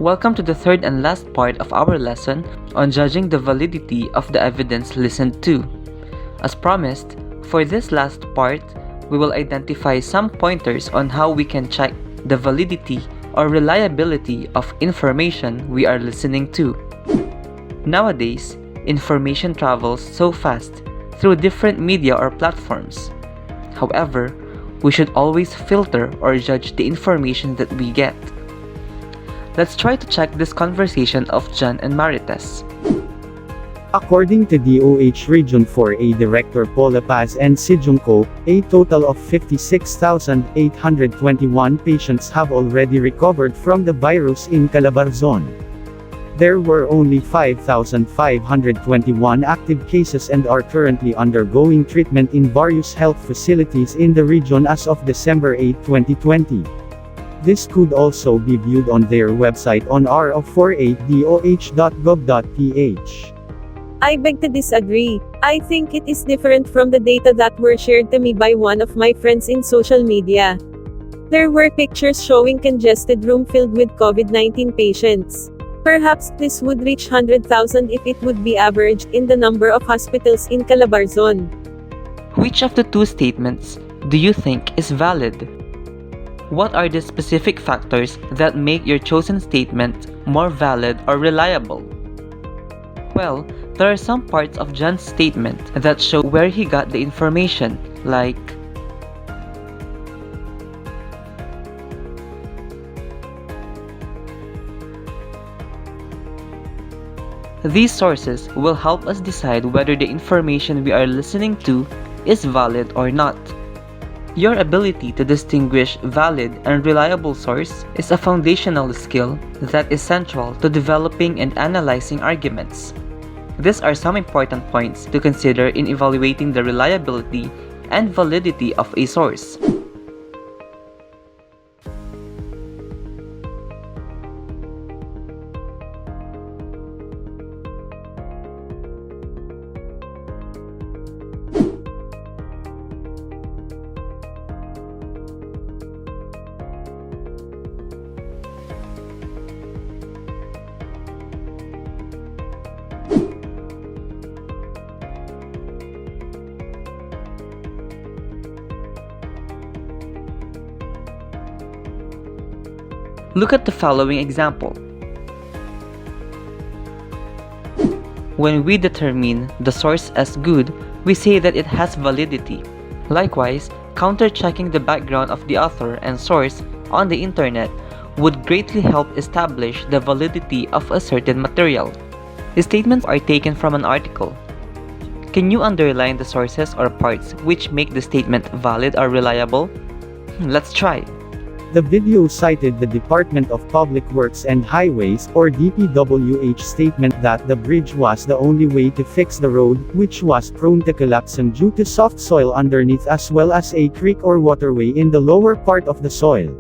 Welcome to the third and last part of our lesson on judging the validity of the evidence listened to. As promised, for this last part, we will identify some pointers on how we can check the validity or reliability of information we are listening to. Nowadays, information travels so fast through different media or platforms. However, we should always filter or judge the information that we get. Let's try to check this conversation of John and Marites. According to DOH Region 4A Director Paula Paz and Sijungko, a total of 56,821 patients have already recovered from the virus in Calabarzon. There were only 5,521 active cases and are currently undergoing treatment in various health facilities in the region as of December 8, 2020. This could also be viewed on their website on ro4adoh.gov.ph. I beg to disagree. I think it is different from the data that were shared to me by one of my friends in social media. There were pictures showing congested room filled with COVID-19 patients. Perhaps this would reach 100,000 if it would be averaged in the number of hospitals in Calabarzon. Which of the two statements do you think is valid? What are the specific factors that make your chosen statement more valid or reliable? Well, there are some parts of John's statement that show where he got the information, like these sources will help us decide whether the information we are listening to is valid or not. Your ability to distinguish valid and reliable source is a foundational skill that is central to developing and analyzing arguments. These are some important points to consider in evaluating the reliability and validity of a source. Look at the following example. When we determine the source as good, we say that it has validity. Likewise, counter-checking the background of the author and source on the internet would greatly help establish the validity of a certain material. The statements are taken from an article. Can you underline the sources or parts which make the statement valid or reliable? Let's try. The video cited the Department of Public Works and Highways, or DPWH statement that the bridge was the only way to fix the road, which was prone to collapsing due to soft soil underneath as well as a creek or waterway in the lower part of the soil.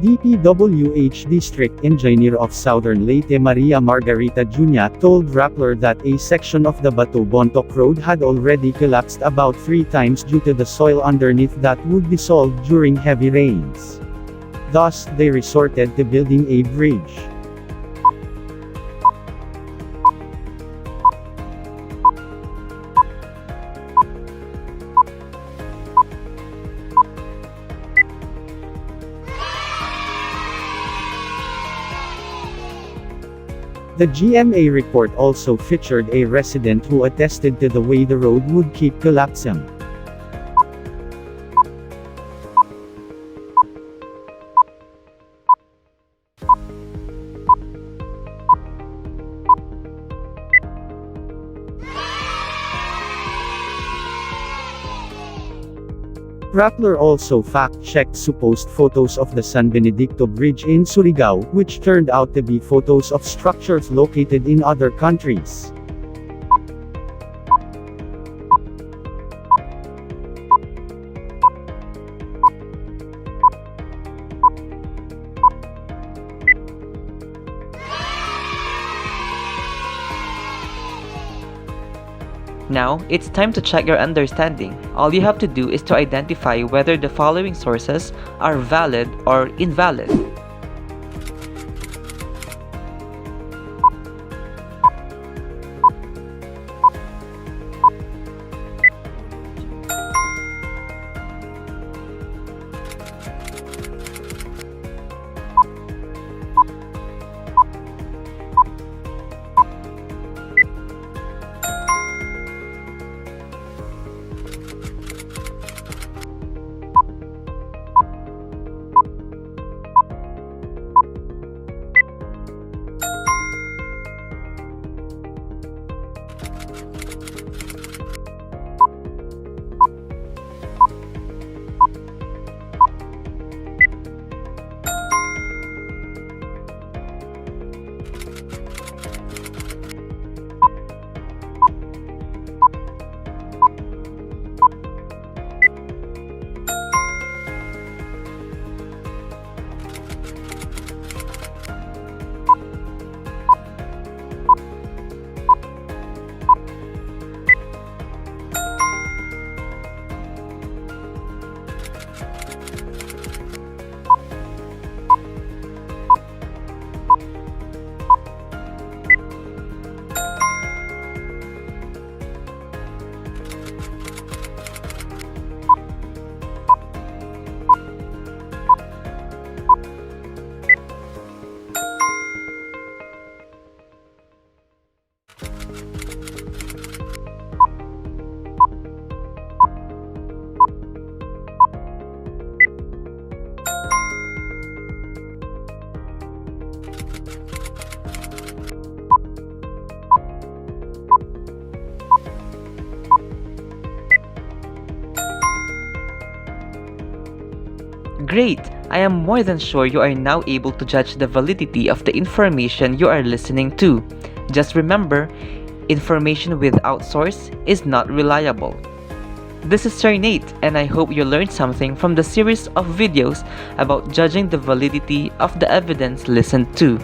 DPWH District Engineer of Southern Leyte Maria Margarita Junya told Rappler that a section of the Bato Bontoc Road had already collapsed about 3 times due to the soil underneath that would dissolve during heavy rains. Thus, they resorted to building a bridge. The GMA report also featured a resident who attested to the way the road would keep collapsing. Rappler also fact-checked supposed photos of the San Benedicto Bridge in Surigao, which turned out to be photos of structures located in other countries. Now, it's time to check your understanding. All you have to do is to identify whether the following sources are valid or invalid. Great! I am more than sure you are now able to judge the validity of the information you are listening to. Just remember, information without source is not reliable. This is Sir Nate, and I hope you learned something from the series of videos about judging the validity of the evidence listened to.